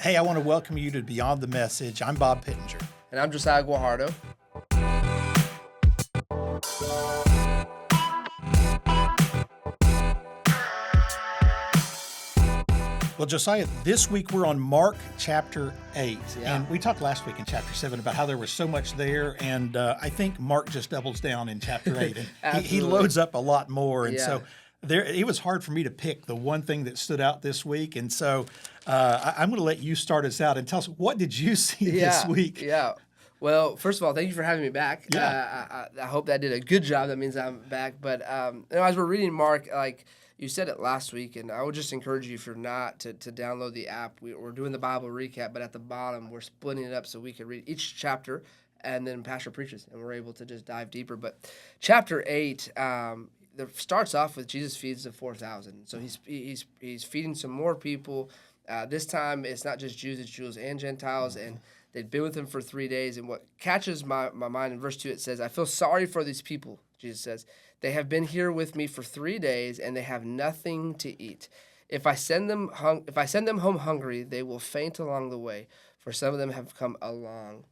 Hey, I want to welcome you to Beyond the Message. I'm Bob Pittenger. And I'm Josiah Guajardo. Well, Josiah, this week we're on Mark chapter 8. Yeah. And we talked last week in chapter 7 about how there was so much there. And I think Mark just doubles down in chapter 8. And he loads up a lot more. And so it was hard for me to pick the one thing that stood out this week. And so I'm going to let you start us out and tell us, what did you see this week? Yeah. Well, first of all, thank you for having me back. Yeah. I hope that did a good job. That means I'm back. But as we're reading Mark, you said it last week, and I would just encourage you, if you're not, to download the app. We're doing the Bible recap, but at the bottom, we're splitting it up so we can read each chapter, and then Pastor preaches, and we're able to just dive deeper. But chapter 8 starts off with Jesus feeds the 4,000. So he's feeding some more people. This time, it's not just Jews, it's Jews and Gentiles, and they'd been with him for 3 days. And what catches my mind in verse 2, it says, "I feel sorry for these people," Jesus says. "They have been here with me for 3 days, and they have nothing to eat. If I send them home hungry, they will faint along the way, for some of them have come a long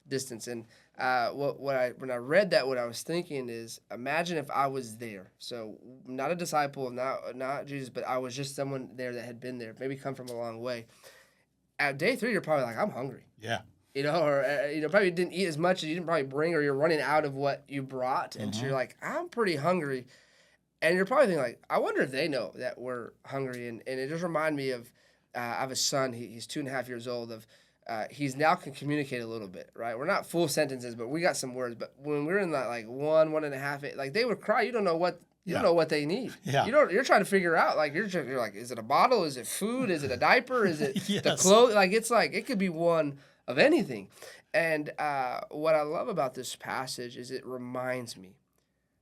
distance." And when I read that, what I was thinking is, imagine if I was there. So not a disciple, not Jesus, but I was just someone there that had been there, maybe come from a long way. At day 3, you're probably like, I'm hungry. Yeah. Or probably didn't eat as much as you didn't probably bring, or you're running out of what you brought. And so you're like, I'm pretty hungry. And you're probably thinking, like, I wonder if they know that we're hungry. And it just reminded me of, I have a son, he's 2.5 years old, he's now can communicate a little bit, right? We're not full sentences, but we got some words. But when we're in that, like, 1.5, like, they would cry. You don't know what. You don't know what they need. Yeah. You're trying to figure out, like, you're like, is it a bottle? Is it food? Is it a diaper? Is it Yes. the clothes? Like, it's like, it could be one of anything. And what I love about this passage is it reminds me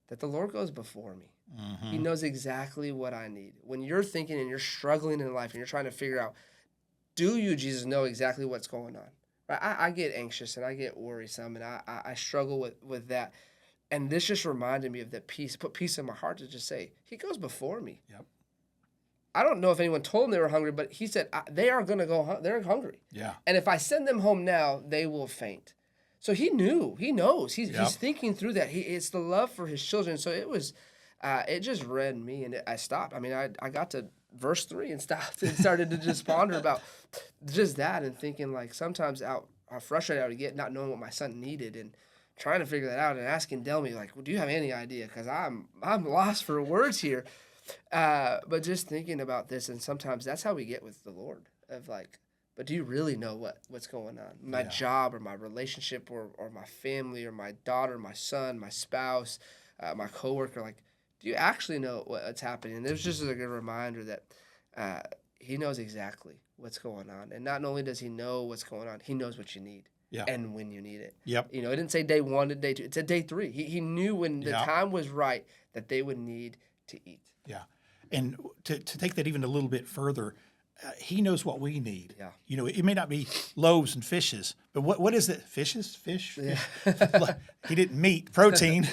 that the Lord goes before me. Mm-hmm. He knows exactly what I need. When you're thinking and you're struggling in life and you're trying to figure out, do you, Jesus, know exactly what's going on? Right? I get anxious and I get worrisome, and I struggle with that. And this just reminded me of that peace, put peace in my heart to just say, he goes before me. Yep. I don't know if anyone told them they were hungry, but he said, they are going to go, they're hungry. Yeah. And if I send them home now, they will faint. So he knows. He's thinking through that. It's the love for his children. So it was, it just read me, and I stopped. I mean, I got to verse 3 and stopped and started to just ponder about just that, and thinking, like, sometimes how frustrated I would get not knowing what my son needed, and trying to figure that out, and asking Delmy, like, well, do you have any idea? Because I'm lost for words here. But just thinking about this, and sometimes that's how we get with the Lord, of like, but do you really know what's going on? My job, or my relationship, or my family, or my daughter, my son, my spouse, my coworker, like, do you actually know what's happening? And there's just a good reminder that he knows exactly what's going on. And not only does he know what's going on, he knows what you need. Yeah. And when you need it. Yep. It didn't say day 1 to day 2. It said day 3. He knew when the time was right that they would need to eat. Yeah. And to take that even a little bit further, he knows what we need. Yeah. It may not be loaves and fishes, but what is it? Fishes? Fish? Yeah. He didn't meat, protein.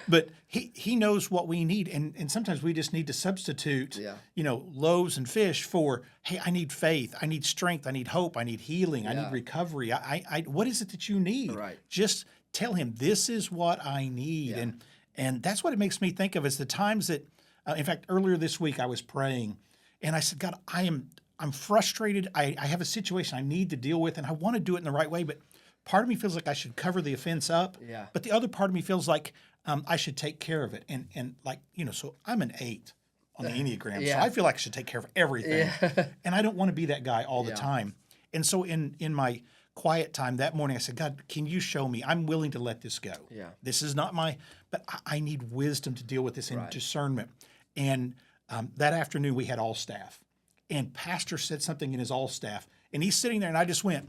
But he knows what we need. And sometimes we just need to substitute, loaves and fish for, hey, I need faith, I need strength, I need hope, I need healing, I need recovery. I what is it that you need? Right. Just tell him, this is what I need. Yeah. And that's what it makes me think of, is the times that, in fact, earlier this week I was praying, and I said, God, I'm frustrated. I have a situation I need to deal with, and I want to do it in the right way, but part of me feels like I should cover the offense up. Yeah. But the other part of me feels like I should take care of it. And like, so I'm an 8 on the Enneagram, so I feel like I should take care of everything. Yeah. And I don't want to be that guy all the time. And so in my quiet time that morning, I said, God, can you show me? I'm willing to let this go. Yeah. This is not but I need wisdom to deal with this, and discernment. And that afternoon we had all staff, and Pastor said something in his all staff, and he's sitting there, and I just went,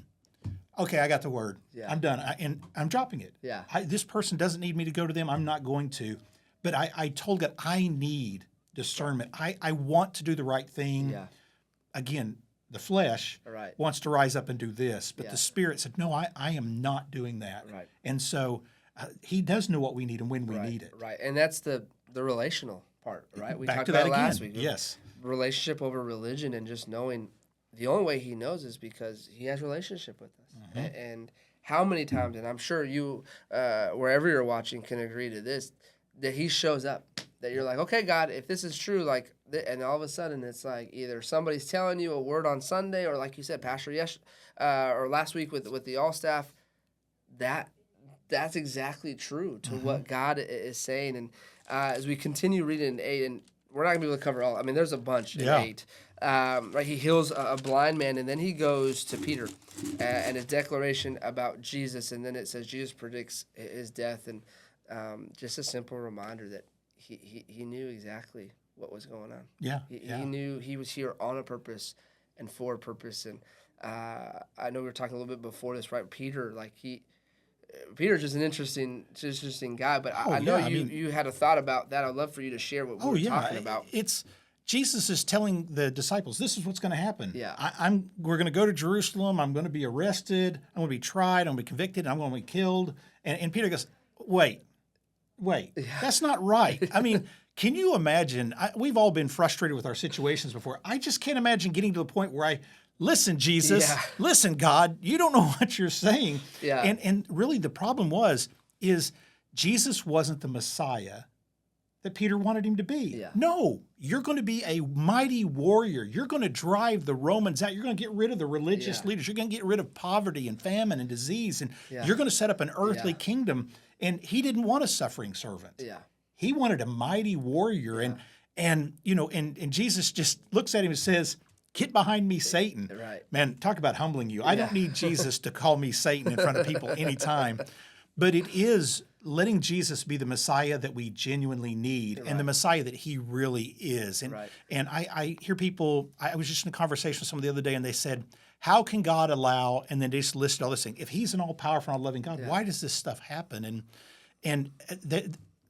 okay, I got the word. Yeah. I'm done. And I'm dropping it. Yeah. This person doesn't need me to go to them. I'm not going to. But I told God, I need discernment. I want to do the right thing. Yeah. Again, the flesh wants to rise up and do this, but the Spirit said, no, I am not doing that. Right. And so he does know what we need and when we need it. Right. And that's the relational part, right? We Back talked to about that it last again. week. Yes. Relationship over religion, and just knowing the only way he knows is because he has a relationship with us. And how many times, and I'm sure you, wherever you're watching, can agree to this, that he shows up. That you're like, okay, God, if this is true, like, and all of a sudden it's like either somebody's telling you a word on Sunday, or like you said, Pastor, or last week with the all staff, that's exactly true to what God is saying. And as we continue reading in 8, and we're not gonna be able to cover all. I mean, there's a bunch in 8. Right, he heals a blind man, and then he goes to Peter and his declaration about Jesus, and then it says Jesus predicts his death, and just a simple reminder that he knew exactly what was going on. He knew he was here on a purpose and for a purpose. And I know we were talking a little bit before this, right? Peter's just an interesting guy, but I know you had a thought about that. I'd love for you to share what we were talking about. It's Jesus is telling the disciples, this is what's going to happen. Yeah. We're going to go to Jerusalem. I'm going to be arrested. I'm going to be tried. I'm going to be convicted. I'm going to be killed. And Peter goes, wait, that's not right. I mean, can you imagine? We've all been frustrated with our situations before. I just can't imagine getting to the point where listen, Jesus, listen, God, you don't know what you're saying. Yeah. And really the problem is Jesus wasn't the Messiah that Peter wanted him to be. Yeah. No, you're going to be a mighty warrior. You're going to drive the Romans out. You're going to get rid of the religious leaders. You're going to get rid of poverty and famine and disease. And you're going to set up an earthly kingdom. And he didn't want a suffering servant. Yeah. He wanted a mighty warrior. Yeah. And Jesus just looks at him and says, get behind me, Satan. Right. Man, talk about humbling you. I don't need Jesus to call me Satan in front of people anytime. But it is letting Jesus be the Messiah that we genuinely need and the Messiah that he really is. And I hear people, I was just in a conversation with someone the other day, and they said, how can God allow, and then they just listed all this thing. If he's an all-powerful, all-loving God, why does this stuff happen? And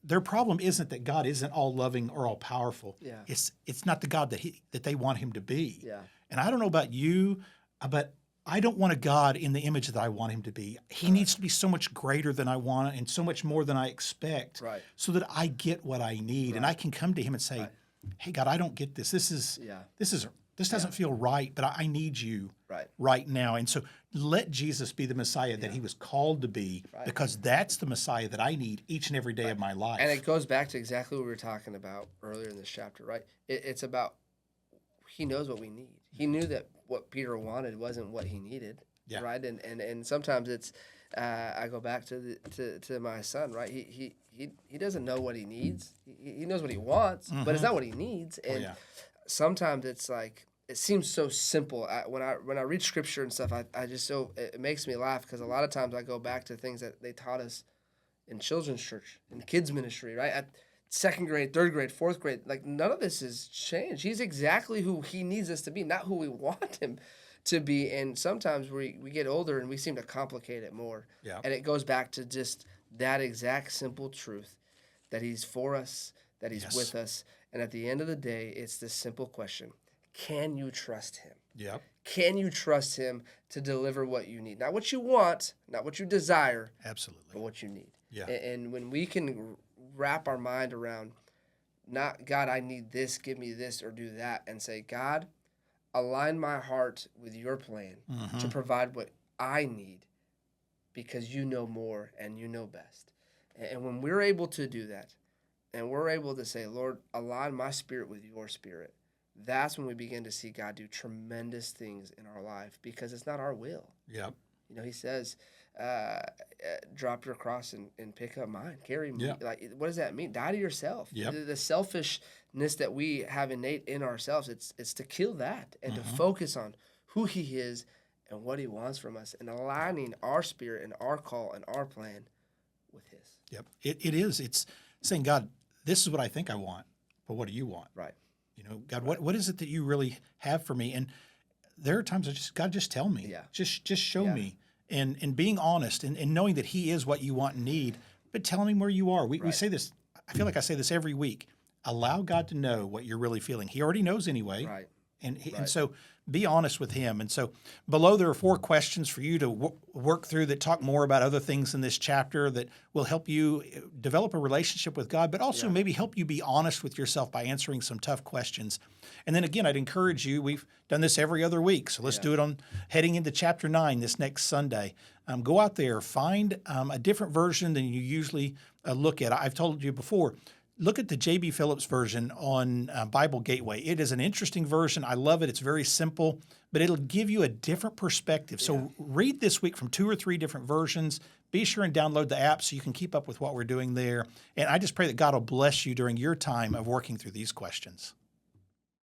their problem isn't that God isn't all-loving or all-powerful. Yeah. It's not the God that they want him to be. Yeah. And I don't know about you, but I don't want a God in the image that I want him to be. He needs to be so much greater than I want and so much more than I expect so that I get what I need. And I can come to him and say, hey, God, I don't get this. This doesn't feel right, but I need you right now. And so let Jesus be the Messiah that he was called to be, because that's the Messiah that I need each and every day of my life. And it goes back to exactly what we were talking about earlier in this chapter, right? It's about he knows what we need. He knew that what Peter wanted wasn't what he needed, right? And sometimes it's I go back to my son, right? He doesn't know what he needs. He knows what he wants, but it's not what he needs. And sometimes it's like it seems so simple. When I read scripture and stuff, I just it makes me laugh, because a lot of times I go back to things that they taught us in children's church, in kids ministry, right? At second grade, third grade, fourth grade, like none of this has changed. He's exactly who he needs us to be, not who we want him to be. And sometimes we get older and we seem to complicate it more. Yeah. And it goes back to just that exact simple truth that he's for us, that he's with us. And at the end of the day, it's this simple question: can you trust him? Yep. Can you trust him to deliver what you need? Not what you want, not what you desire. Absolutely. But what you need. Yeah. And when we can wrap our mind around not, God, I need this, give me this, or do that, and say, God, align my heart with your plan to provide what I need, because you know more and you know best. And when we're able to do that, and we're able to say, Lord, align my spirit with your spirit, that's when we begin to see God do tremendous things in our life, because it's not our will. Yep. You know, he says, drop your cross and pick up mine. Carry me. Yep. Like, what does that mean? Die to yourself. Yep. The selfishness that we have innate in ourselves, it's to kill that and to focus on who he is and what he wants from us, and aligning our spirit and our call and our plan with his. Yep. It is. It's saying, God, this is what I think I want, but what do you want? Right. You know, God, what is it that you really have for me? And there are times God, just tell me. Yeah. Just show me. And being honest and knowing that he is what you want and need, but telling him where you are. We say this, I feel like I say this every week. Allow God to know what you're really feeling. He already knows anyway. Right. And so be honest with him. And so below there are 4 questions for you to work through that talk more about other things in this chapter that will help you develop a relationship with God, but also maybe help you be honest with yourself by answering some tough questions. And then again, I'd encourage you, we've done this every other week, so let's do it on heading into chapter 9 this next Sunday. Go out there, find a different version than you usually look at. I've told you before, look at the J.B. Phillips version on Bible Gateway. It is an interesting version. I love it. It's very simple, but it'll give you a different perspective. So read this week from 2 or 3 different versions. Be sure and download the app so you can keep up with what we're doing there. And I just pray that God will bless you during your time of working through these questions.